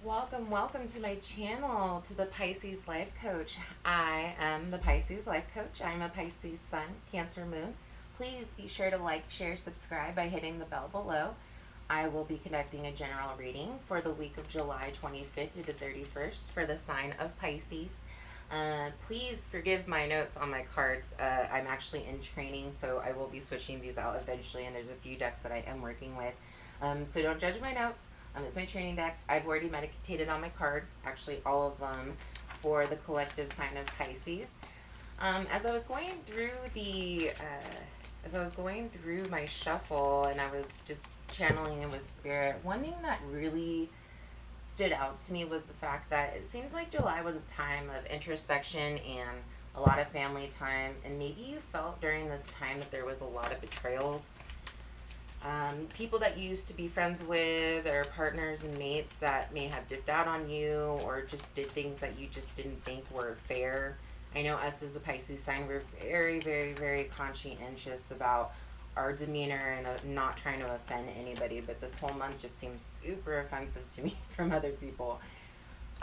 Welcome to my channel, to the Pisces Life Coach. I am the Pisces Life Coach. I'm a Pisces Sun, Cancer Moon. Please be sure to like, share, subscribe by hitting the bell below. I will be conducting a general reading for the week of July 25th through the 31st for the sign of Pisces. Please forgive my notes on my cards. I'm actually in training, so I will be switching these out eventually, and there's a few decks that I am working with. So don't judge my notes. It's my training deck. I've already meditated on my cards, actually all of them, for the collective sign of Pisces. As I was going through my shuffle and I was just channeling in with spirit, one thing that really stood out to me was the fact that it seems like July was a time of introspection and a lot of family time, and maybe you felt during this time that there was a lot of betrayals. People that you used to be friends with, or partners and mates that may have dipped out on you or just did things that you just didn't think were fair. I know us as a Pisces sign, we're very, very, very conscientious about our demeanor and not trying to offend anybody, but this whole month just seems super offensive to me from other people.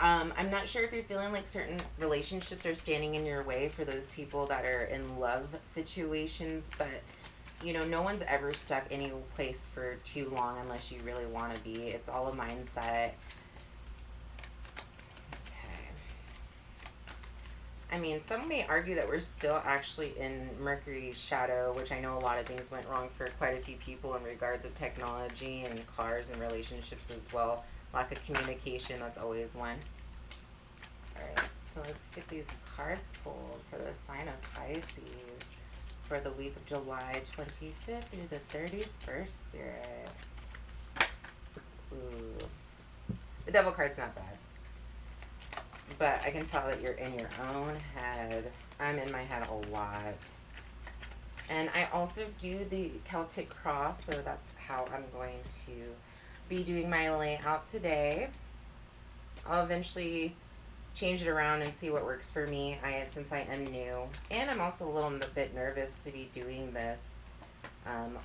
I'm not sure if you're feeling like certain relationships are standing in your way for those people that are in love situations, but no one's ever stuck any place for too long unless you really want to be. It's all a mindset. Okay. I mean, some may argue that we're still actually in Mercury's shadow, which I know a lot of things went wrong for quite a few people in regards of technology and cars and relationships as well. Lack of communication, that's always one. Alright, so let's get these cards pulled for the sign of Pisces for the week of July 25th through the 31st, Spirit. Ooh. The Devil card's not bad. But I can tell that you're in your own head. I'm in my head a lot. And I also do the Celtic cross, so that's how I'm going to be doing my layout today. I'll eventually change it around and see what works for me, since I am new, and I'm also a little bit nervous to be doing this.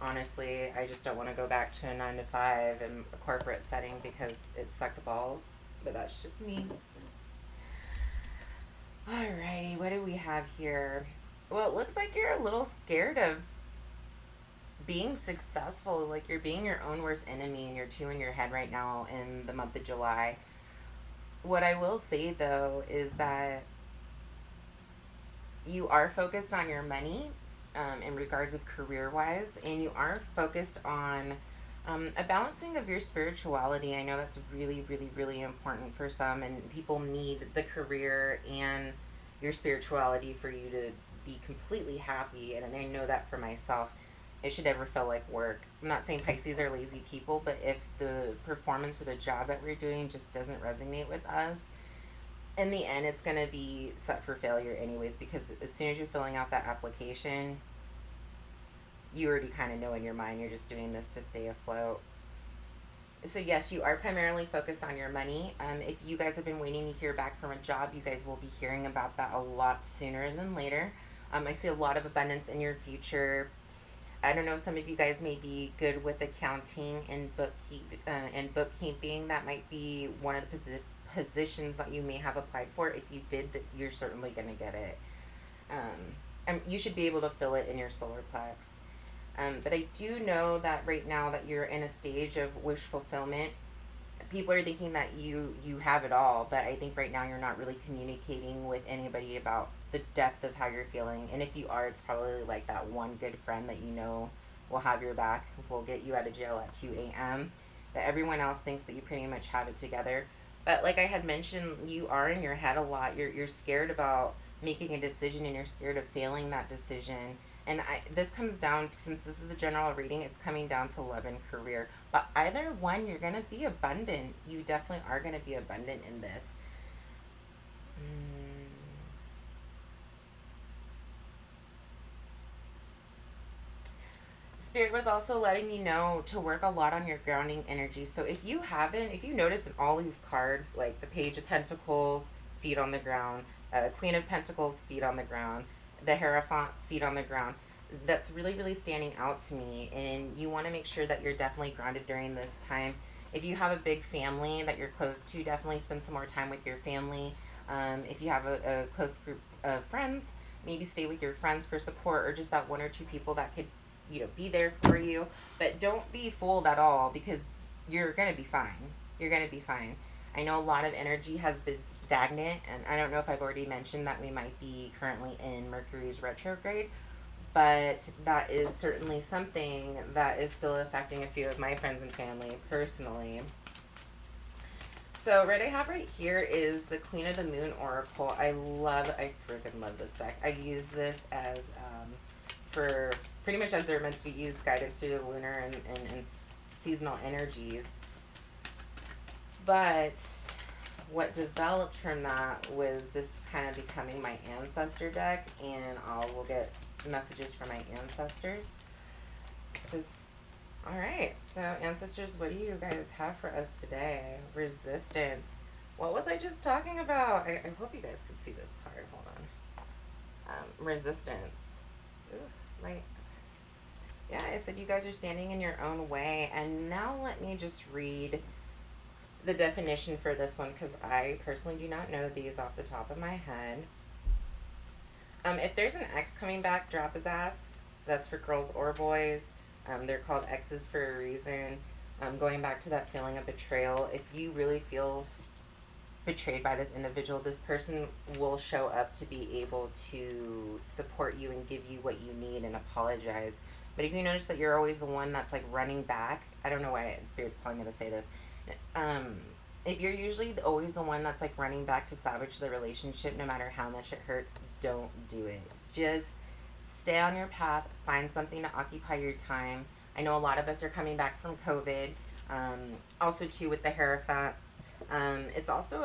Honestly, I just don't want to go back to a 9 to 5 in a corporate setting because it sucked balls, but that's just me. Alrighty, what do we have here? Well, it looks like you're a little scared of being successful, like you're being your own worst enemy, and you're two in your head right now in the month of July. What I will say, though, is that you are focused on your money in regards of career-wise, and you are focused on a balancing of your spirituality. I know that's really, really, really important for some, and people need the career and your spirituality for you to be completely happy, and I know that for myself. It should ever feel like work. I'm not saying Pisces are lazy people, but if the performance or the job that we're doing just doesn't resonate with us, in the end, it's going to be set for failure anyways, because as soon as you're filling out that application, you already kind of know in your mind you're just doing this to stay afloat. So yes, you are primarily focused on your money. If you guys have been waiting to hear back from a job, you guys will be hearing about that a lot sooner than later. I see a lot of abundance in your future. I don't know, some of you guys may be good with accounting and bookkeeping. That might be one of the positions that you may have applied for. If you did, that you're certainly going to get it. You should be able to fill it in your solar plex. But I do know that right now that you're in a stage of wish fulfillment. People are thinking that you have it all, but I think right now you're not really communicating with anybody about the depth of how you're feeling. And if you are, it's probably like that one good friend that you know will have your back, will get you out of jail at 2 a.m. But everyone else thinks that you pretty much have it together. But like I had mentioned, you are in your head a lot. You're scared about making a decision, and you're scared of failing that decision. And this comes down, since this is a general reading, it's coming down to love and career. But either one, you're going to be abundant. You definitely are going to be abundant in this. Spirit was also letting me know to work a lot on your grounding energy. So if you notice in all these cards, like the Page of Pentacles, feet on the ground, Queen of Pentacles, feet on the ground, the Hierophant, feet on the ground, that's really, really standing out to me. And you want to make sure that you're definitely grounded during this time. If you have a big family that you're close to, definitely spend some more time with your family. If you have a close group of friends, maybe stay with your friends for support, or just that one or two people that could, be there for you. But don't be fooled at all, because you're going to be fine. You're going to be fine. I know a lot of energy has been stagnant, and I don't know if I've already mentioned that we might be currently in Mercury's retrograde, but that is certainly something that is still affecting a few of my friends and family personally. So, what I have right here is the Queen of the Moon Oracle. I freaking love this deck. I use this as, for pretty much as they're meant to be used, guidance through the lunar and seasonal energies. But what developed from that was this kind of becoming my ancestor deck, and I will get messages from my ancestors. So, all right. So, ancestors, what do you guys have for us today? Resistance. What was I just talking about? I hope you guys could see this card. Hold on. Resistance. Ooh, light. Yeah, I said you guys are standing in your own way. And now let me just read the definition for this one, because I personally do not know these off the top of my head. If there's an ex coming back, drop his ass. That's for girls or boys. They're called exes for a reason. Going back to that feeling of betrayal, if you really feel betrayed by this individual, this person will show up to be able to support you and give you what you need and apologize. But if you notice that you're always the one that's like running back, I don't know why Spirit's telling me to say this. If you're usually always the one that's like running back to salvage the relationship, no matter how much it hurts, don't do it. Just stay on your path, find something to occupy your time. I know a lot of us are coming back from COVID. Also, too, with the Hierophant, it's also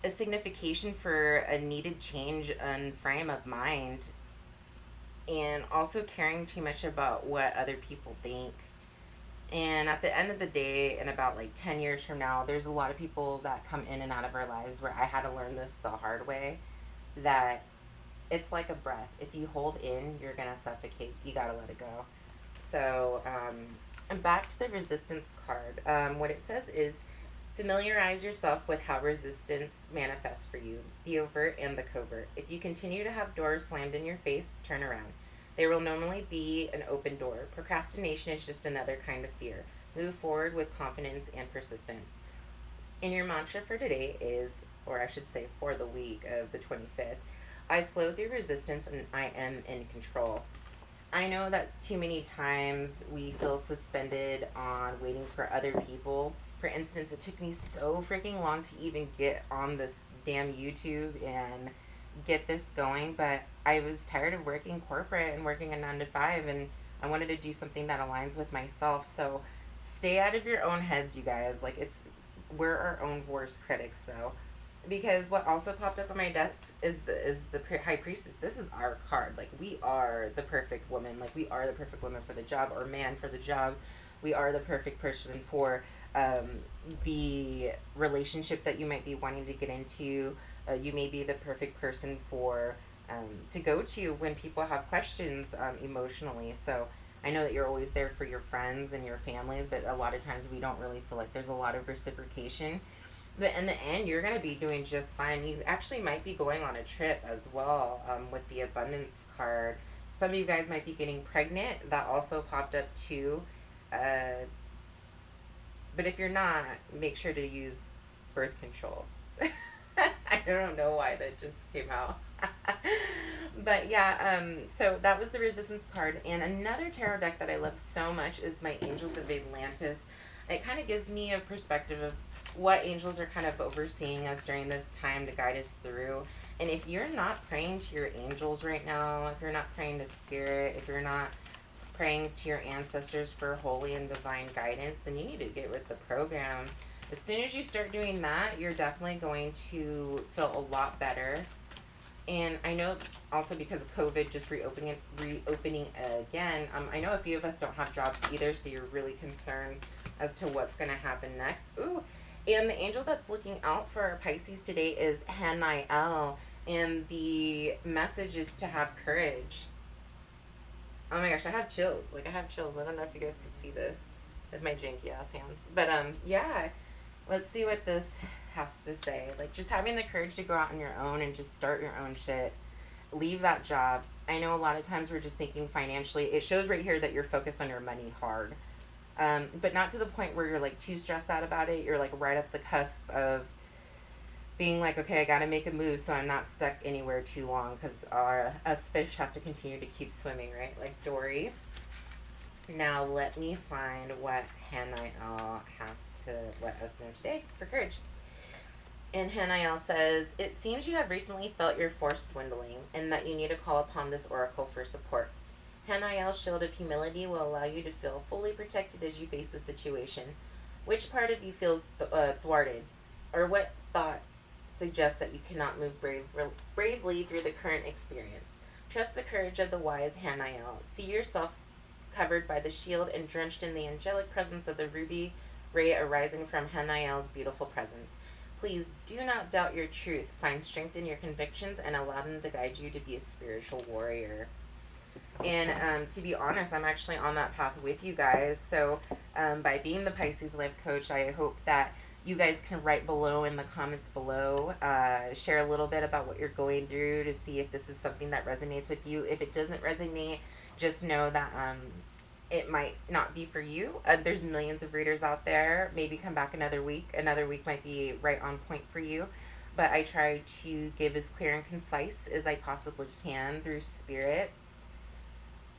a signification for a needed change in frame of mind, and also caring too much about what other people think. And at the end of the day, in about like 10 years from now, there's a lot of people that come in and out of our lives where I had to learn this the hard way, that it's like a breath. If you hold in, you're going to suffocate. You got to let it go. So, and back to the resistance card. What it says is, familiarize yourself with how resistance manifests for you, the overt and the covert. If you continue to have doors slammed in your face, turn around. There will normally be an open door. Procrastination is just another kind of fear. Move forward with confidence and persistence. And your mantra for today is, or I should say for the week of the 25th, I flow through resistance and I am in control. I know that too many times we feel suspended on waiting for other people. For instance, it took me so freaking long to even get on this damn YouTube and get this going, but I was tired of working corporate and working a 9 to 5, and I wanted to do something that aligns with myself. So stay out of your own heads, you guys. Like, we're our own worst critics, though. Because what also popped up on my desk is the High Priestess. This is our card. Like, we are the perfect woman. Like, we are the perfect woman for the job, or man for the job. We are the perfect person for the relationship that you might be wanting to get into. You may be the perfect person for to go to when people have questions emotionally. So I know that you're always there for your friends and your families, but a lot of times we don't really feel like there's a lot of reciprocation. But in the end, you're going to be doing just fine. You actually might be going on a trip as well with the abundance card. Some of you guys might be getting pregnant. That also popped up too. But if you're not, make sure to use birth control. I don't know why that just came out. But yeah, so that was the resistance card. And another tarot deck that I love so much is my Angels of Atlantis. It kind of gives me a perspective of what angels are kind of overseeing us during this time to guide us through. And if you're not praying to your angels right now, if you're not praying to spirit, if you're not praying to your ancestors for holy and divine guidance, then you need to get with the program. As soon as you start doing that, you're definitely going to feel a lot better. And I know also because of COVID just reopening again, I know a few of us don't have jobs either, so you're really concerned as to what's going to happen next. Ooh, and the angel that's looking out for our Pisces today is Nile, and the message is to have courage. Oh my gosh, I have chills. I have chills. I don't know if you guys can see this. with my janky ass hands. But yeah, let's see what this has to say. Like, just having the courage to go out on your own and just start your own shit. Leave that job. I know a lot of times we're just thinking financially. It shows right here that you're focused on your money hard. But not to the point where you're like too stressed out about it. You're like right at the cusp of being like, okay, I got to make a move so I'm not stuck anywhere too long, because us fish have to continue to keep swimming, right? Like Dory. Now let me find what Nile has to let us know today for courage. And Nile says, it seems you have recently felt your force dwindling and that you need to call upon this oracle for support. Nile's shield of humility will allow you to feel fully protected as you face the situation. Which part of you feels thwarted? Or what thought suggests that you cannot move bravely through the current experience? Trust the courage of the wise Nile. See yourself covered by the shield and drenched in the angelic presence of the ruby ray arising from Nile's beautiful presence. Please do not doubt your truth. Find strength in your convictions and allow them to guide you to be a spiritual warrior. And to be honest, I'm actually on that path with you guys. So by being the Pisces Life Coach, I hope that you guys can write below in the comments below, share a little bit about what you're going through to see if this is something that resonates with you. If it doesn't resonate, just know that it might not be for you. There's millions of readers out there. Maybe come back another week. Another week might be right on point for you. But I try to give as clear and concise as I possibly can through spirit.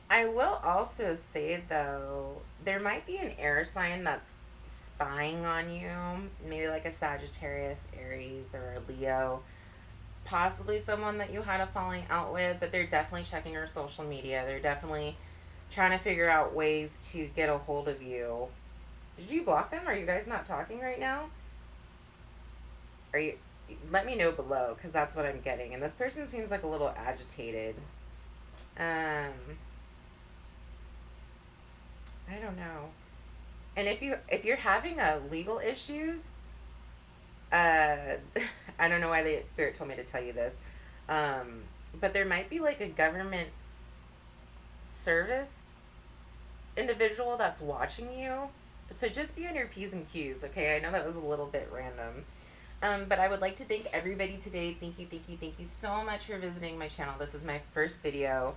I will also say, though, there might be an air sign that's spying on you. Maybe like a Sagittarius, Aries, or a Leo. Possibly someone that you had a falling out with, but they're definitely checking your social media. They're definitely trying to figure out ways to get a hold of you. Did you block them? Are you guys not talking right now? Are you? Let me know below, because that's what I'm getting. And this person seems like a little agitated. I don't know. And if you're having legal issues, I don't know why the spirit told me to tell you this, but there might be like a government service individual that's watching you. So just be on your P's and Q's, okay? I know that was a little bit random. But I would like to thank everybody today. Thank you so much for visiting my channel. This is my first video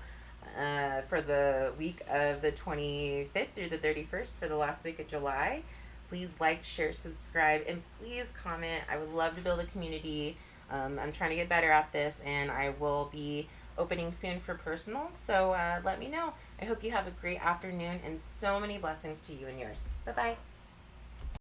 for the week of the 25th through the 31st, for the last week of July. Please like, share, subscribe, and please comment. I would love to build a community. I'm trying to get better at this, and I will be opening soon for personal. So let me know. I hope you have a great afternoon and so many blessings to you and yours. Bye-bye.